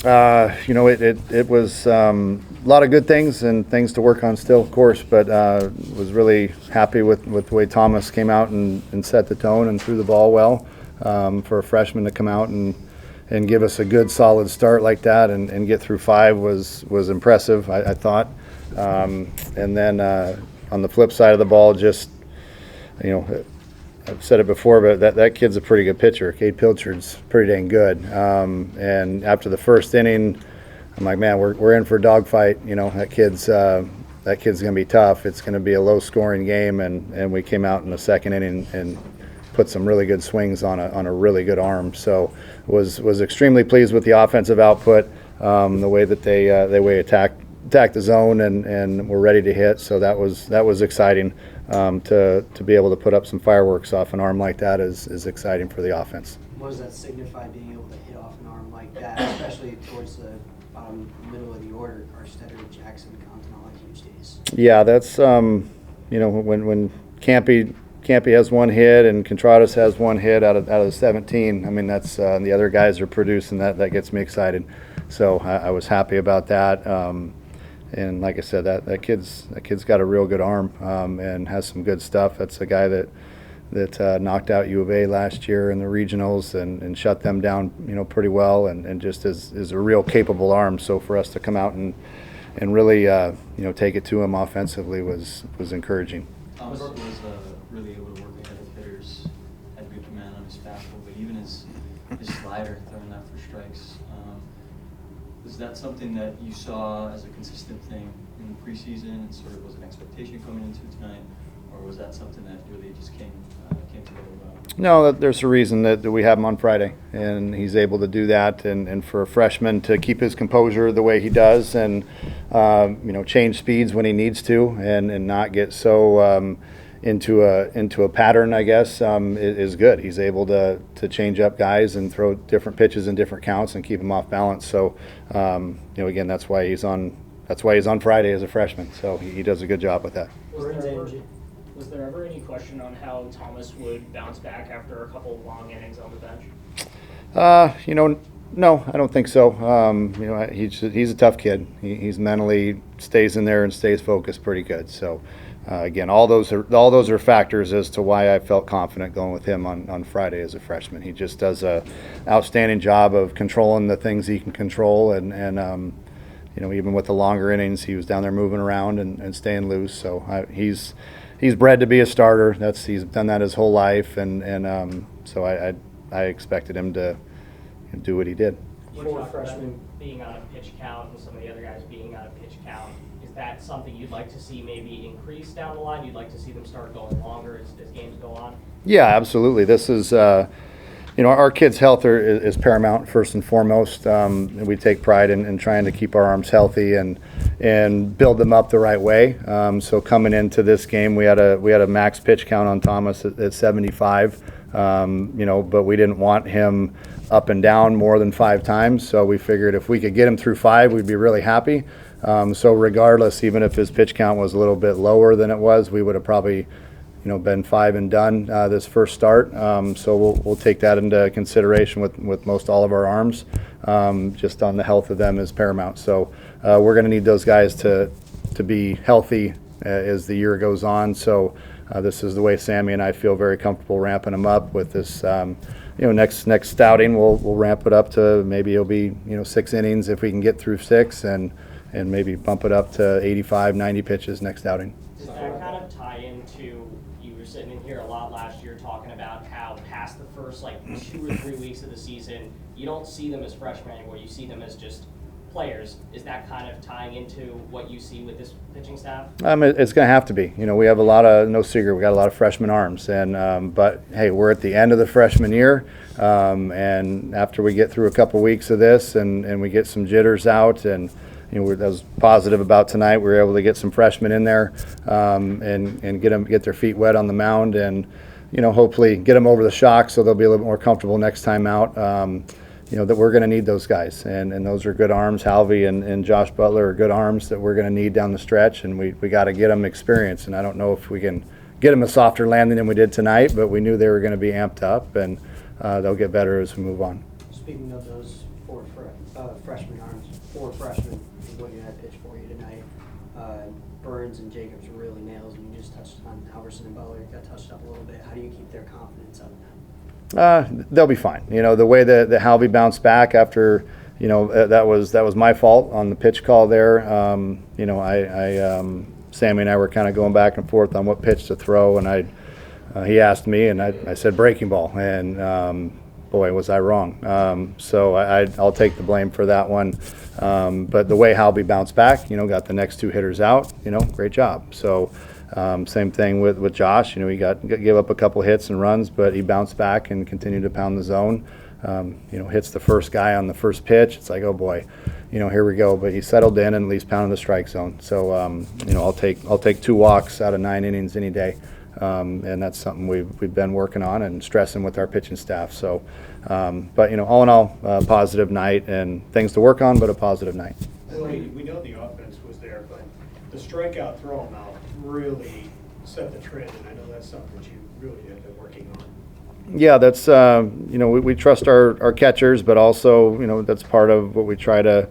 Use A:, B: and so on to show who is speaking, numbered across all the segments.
A: It was a lot of good things and things to work on still, of course, but was really happy with the way Thomas came out and set the tone and threw the ball well. For a freshman to come out and give us a good solid start like that and get through 5 was impressive, I thought. And then on the flip side of the ball, just, I've said it before, but that kid's a pretty good pitcher. Cade Pilchard's pretty dang good. And after the first inning, I'm like, man, we're in for a dogfight. That kid's going to be tough. It's going to be a low-scoring game, and we came out in the second inning and put some really good swings on a really good arm. So was extremely pleased with the offensive output, the way that they attacked the zone and were ready to hit. So that was exciting. To be able to put up some fireworks off an arm like that is exciting for the offense.
B: What does that signify, being able to hit off an arm like that, especially towards the middle of the order? Arstetter, Jackson, Compton, all had huge days.
A: Yeah, that's when Campy has one hit and Contradas has one hit out of the 17. I mean, that's the other guys are producing that gets me excited. So I was happy about that. And like I said, that kid's got a real good arm and has some good stuff. That's a guy that knocked out U of A last year in the regionals and shut them down, pretty well, and just is a real capable arm. So for us to come out and really, take it to him offensively was encouraging.
C: Thomas was really able to work ahead of hitters, had good command on his fastball, but even his slider, throwing that for strikes. Is that something that you saw as a consistent thing in the preseason and sort of was an expectation coming into tonight, or was that something that really just came together well?
A: No, there's a reason that we have him on Friday, and he's able to do that, and for a freshman to keep his composure the way he does and change speeds when he needs to and not get so into a pattern, I guess, is good. He's able to change up guys and throw different pitches in different counts and keep them off balance. So, again, that's why he's on Friday as a freshman. So he does a good job with that.
D: Was there ever any question on how Thomas would bounce back after a couple of long innings on the bench?
A: No, I don't think so. He's a tough kid. He's mentally stays in there and stays focused pretty good. So. Again, all those are factors as to why I felt confident going with him on Friday as a freshman. He just does a outstanding job of controlling the things he can control, and even with the longer innings, he was down there moving around and staying loose. So he's bred to be a starter. He's done that his whole life, and so I expected him to do what he did.
D: For freshmen being on a pitch count and some of the other guys being on a pitch count. Is that something you'd like to see maybe increase down the line? You'd like to see them start going longer as games go on? Yeah,
A: absolutely. This is, our kids' health is paramount first and foremost. We take pride in trying to keep our arms healthy and build them up the right way. So coming into this game, we had a max pitch count on Thomas at 75. But we didn't want him up and down more than 5 times. So we figured if we could get him through 5, we'd be really happy. So regardless, even if his pitch count was a little bit lower than it was, we would have probably, been 5 and done this first start. So we'll take that into consideration with most all of our arms. Just on the health of them is paramount. So we're going to need those guys to be healthy as the year goes on. So this is the way Sammy and I feel very comfortable ramping them up with this. Next outing we'll ramp it up to maybe it'll be 6 innings if we can get through 6 and maybe bump it up to 85, 90 pitches next outing.
D: Does that kind of tie into, you were sitting in here a lot last year talking about how past the first 2 or 3 weeks of the season, you don't see them as freshmen anymore, you see them as just players. Is that kind of tying into what you see with this pitching staff?
A: It's going to have to be. We have no secret, we got a lot of freshman arms, and but hey, we're at the end of the freshman year, and after we get through a couple weeks of this and we get some jitters out and that was positive about tonight. We were able to get some freshmen in there and get their feet wet on the mound and hopefully get them over the shock so they'll be a little bit more comfortable next time out. That we're going to need those guys and those are good arms. Halvey and Josh Butler are good arms that we're going to need down the stretch, and we got to get them experience. And I don't know if we can get them a softer landing than we did tonight, but we knew they were going to be amped up, and they'll get better as we move on.
B: Speaking of those 4 freshman arms, 4 freshmen is what you had pitched for you tonight. Burns and Jacobs were really nails, and you just touched on Alverson and Butler, got touched up a little bit. How do you keep their confidence up now?
A: They'll be fine. You know, the way that Halvey bounced back after, you know, that was my fault on the pitch call there. You know, Sammy and I were kind of going back and forth on what pitch to throw, and he asked me, and I said breaking ball, and boy, was I wrong. So I'll take the blame for that one. But the way Halvey bounced back, you know, got the next 2 hitters out, you know, great job. So same thing with Josh. You know, he gave up a couple hits and runs, but he bounced back and continued to pound the zone. You know, hits the first guy on the first pitch. It's like, oh boy, you know, here we go. But he settled in and at least pounded the strike zone. So you know, I'll take 2 walks out of 9 innings any day. And that's something we've been working on and stressing with our pitching staff. So, but you know, all in all, positive night and things to work on, but a positive night.
E: We know the offense was there, but the strikeout throw amount really set the trend, and I know that's something that you really have been working on.
A: Yeah, that's you know, we trust our catchers, but also, you know, that's part of what we try to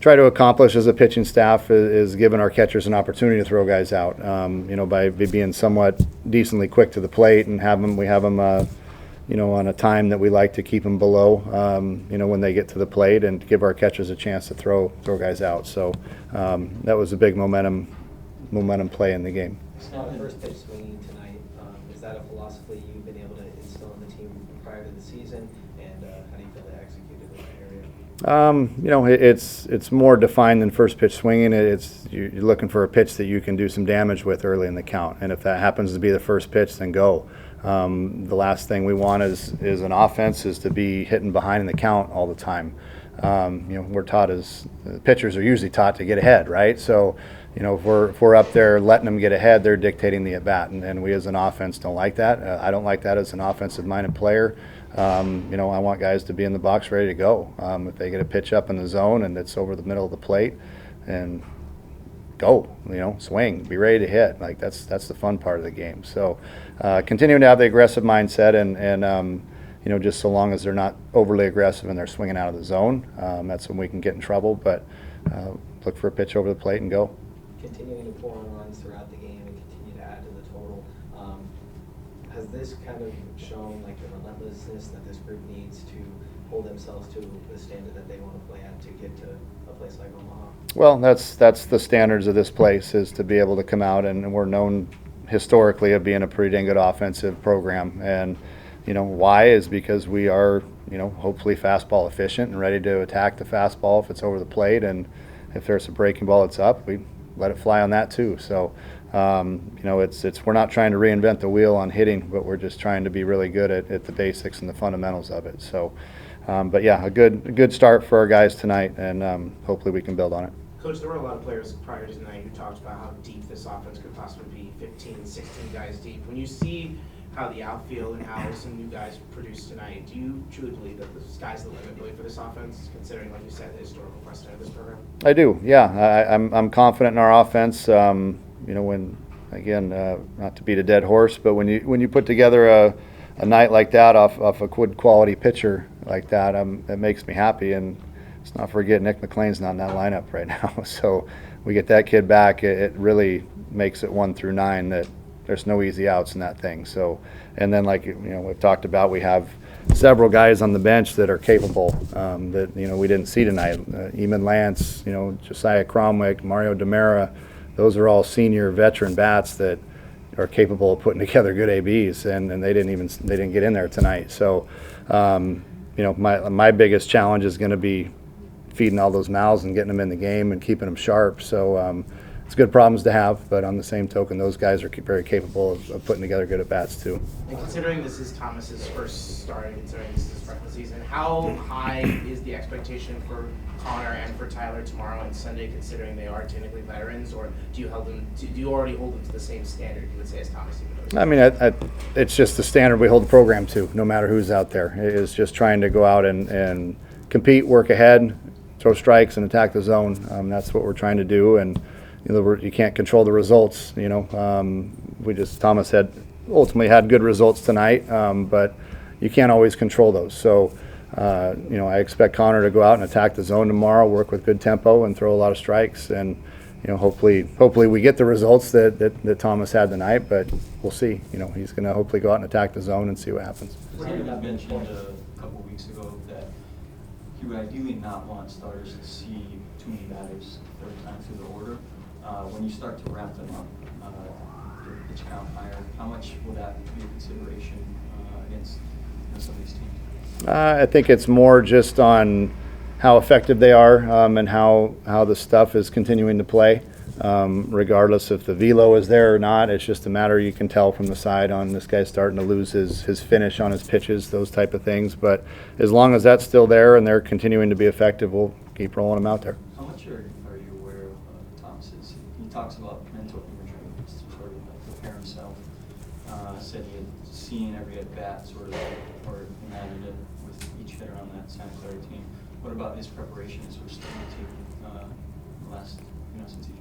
A: accomplish as a pitching staff is giving our catchers an opportunity to throw guys out. You know, by being somewhat decently quick to the plate and we have them you know, on a time that we like to keep them below. You know, when they get to the plate and give our catchers a chance to throw guys out. So that was a big momentum play in the game.
F: Now, the first pitch swinging tonight, is that a philosophy you've been able to instill in the team prior to the season? And how do you feel they executed in that area?
A: You know, it's more defined than first pitch swinging. You're looking for a pitch that you can do some damage with early in the count, and if that happens to be the first pitch, then go. The last thing we want is an offense is to be hitting behind in the count all the time. You know, we're taught as pitchers are usually taught to get ahead, right? So, you know, if we're up there letting them get ahead, they're dictating the at bat, and we as an offense don't like that. I don't like that as an offensive-minded player. You know, I want guys to be in the box ready to go. If they get a pitch up in the zone and it's over the middle of the plate, and go, you know, swing, be ready to hit. Like that's the fun part of the game. So continuing to have the aggressive mindset and you know, just so long as they're not overly aggressive and they're swinging out of the zone, that's when we can get in trouble. But look for a pitch over the plate and go.
F: Continuing to pour on runs throughout the game and continue to add to the total. Has this kind of shown like the relentlessness that this group needs to hold themselves to the standard that they want to play at to get to a place like Omaha?
A: Well, that's the standards of this place, is to be able to come out, and we're known historically of being a pretty dang good offensive program. And you know why is because we are, you know, hopefully fastball efficient and ready to attack the fastball if it's over the plate, and if there's a breaking ball that's up, we let it fly on that too. So you know, we're not trying to reinvent the wheel on hitting, but we're just trying to be really good at the basics and the fundamentals of it. So but yeah, a good start for our guys tonight, and hopefully we can build on it.
G: Coach, there were a lot of players prior to tonight who talked about how deep this offense could possibly be, 15, 16 guys deep. When you see how the outfield and how some new guys produced tonight, do you truly believe that the sky's the limit really for this offense, considering, like you said, the historical precedent of this program?
A: I do, yeah. I'm confident in our offense. You know, when again, not to beat a dead horse, but when you put together a night like that off a good quality pitcher like that, it makes me happy. And let's not forget Nick McLean's not in that lineup right now. So we get that kid back, it really makes it 1 through 9 that there's no easy outs in that thing. So, and then like, you know, we've talked about, we have several guys on the bench that are capable that, you know, we didn't see tonight. Eamon Lance, you know, Josiah Cromwick, Mario DeMera, those are all senior veteran bats that are capable of putting together good ABs, and they didn't get in there tonight. So, you know, my biggest challenge is going to be feeding all those mouths and getting them in the game and keeping them sharp. So it's good problems to have, but on the same token, those guys are very capable of putting together good at-bats too.
G: And considering this is Thomas's first start, and considering this is his freshman season, how high is the expectation for Connor and for Tyler tomorrow and Sunday, considering they are technically veterans, or do you already hold them to the same standard you would say as Thomas?
A: I mean, it's just the standard we hold the program to, no matter who's out there. It is just trying to go out and compete, work ahead, throw strikes, and attack the zone. That's what we're trying to do, and you know, you can't control the results. You know, Thomas ultimately had good results tonight, but you can't always control those. So I expect Connor to go out and attack the zone tomorrow, work with good tempo, and throw a lot of strikes. And hopefully we get the results that Thomas had tonight. But we'll see. He's going to hopefully go out and attack the zone and see what happens.
C: Somebody mentioned a couple of weeks ago that he would ideally not want starters to see too many batters the third time through the order. When you start to ramp them up, your pitch count higher, how much will that be a consideration against some of these teams?
A: I think it's more just on how effective they are and how the stuff is continuing to play. Regardless if the velo is there or not, it's just a matter, you can tell from the side on this guy's starting to lose his finish on his pitches, those type of things. But as long as that's still there and they're continuing to be effective, we'll keep rolling them out there.
C: How much are you aware of Thomas's? He talks about mental imagery, sort of like prepare himself. Said he had seen every at bat, sort of, or imagined it with each hitter on that Santa Clara team. What about his preparation as we're starting to take the last, since he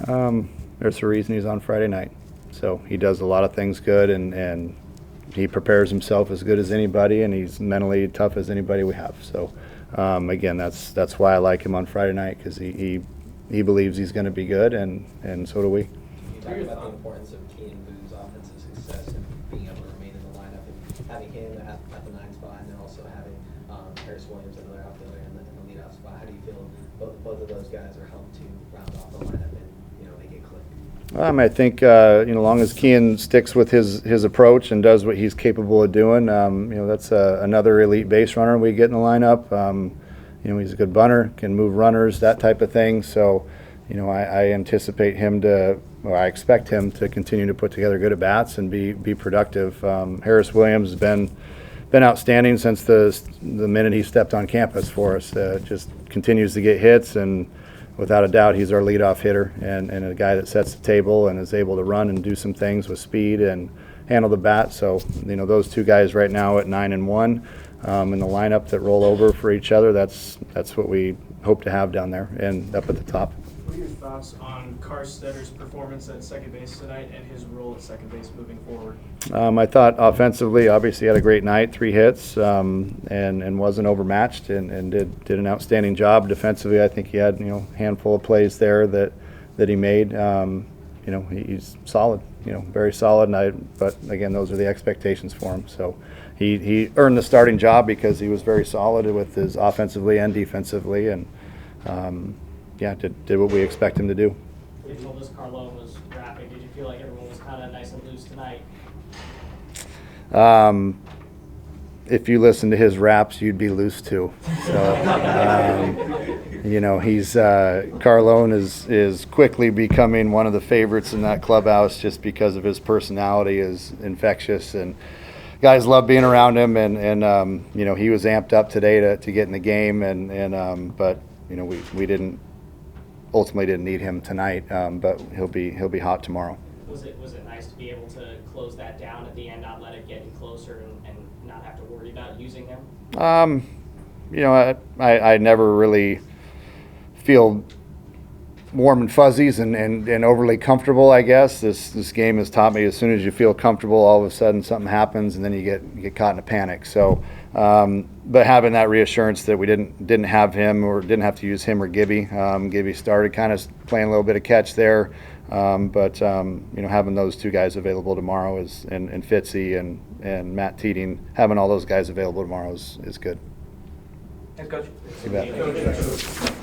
C: joined?
A: There's a reason he's on Friday night. So he does a lot of things good, and he prepares himself as good as anybody, and he's mentally tough as anybody we have. So again, that's why I like him on Friday night, because he believes he's going to be good, and so do we.
F: You talk about the importance of Key and Boo's offensive success and being able to remain in the lineup, and having him at the 9 spot, and then also having Harris Williams, another outfielder, in the leadoff spot. How do you feel both of those guys are helped to round off the lineup and make it click?
A: I think as long as Kean sticks with his approach and does what he's capable of doing, that's another elite base runner we get in the lineup. He's a good bunter, can move runners, that type of thing. So, I anticipate him I expect him to continue to put together good at bats and be productive. Harris Williams has been outstanding since the minute he stepped on campus for us. Just continues to get hits, and without a doubt, he's our leadoff hitter and a guy that sets the table and is able to run and do some things with speed and handle the bat. So, those two guys right now at 9 and 1 in the lineup that roll over for each other, that's what we hope to have down there and up at the top.
H: What are your thoughts on Karstetter's performance at second base tonight and his role at second base moving forward?
A: I thought offensively, obviously had a great night, 3 hits, and wasn't overmatched and did an outstanding job. Defensively, I think he had a handful of plays there that he made. He's solid, very solid. But again, those are the expectations for him. So he earned the starting job because he was very solid with his offensively and defensively, and did what we expect him to do.
D: You told us Carlone was rapping. Did you feel like everyone was kind of nice and loose tonight?
A: If you listen to his raps, you'd be loose too. So, he's Carlone is quickly becoming one of the favorites in that clubhouse just because of his personality is infectious, and guys love being around him. And he was amped up today to get in the game, but we ultimately didn't need him tonight, but he'll be hot tomorrow.
D: Was it nice to be able to close that down at the end, not let it get any closer, and not have to worry about using him?
A: I never really feel warm and fuzzies and overly comfortable, I guess. This game has taught me as soon as you feel comfortable, all of a sudden something happens and then you get caught in a panic. So, but having that reassurance that we didn't have him or didn't have to use him or Gibby. Gibby started kind of playing a little bit of catch there. But having those two guys available tomorrow and Fitzy and Matt Teeding, having all those guys available tomorrow is good.
G: Thanks, Coach.
A: You bet.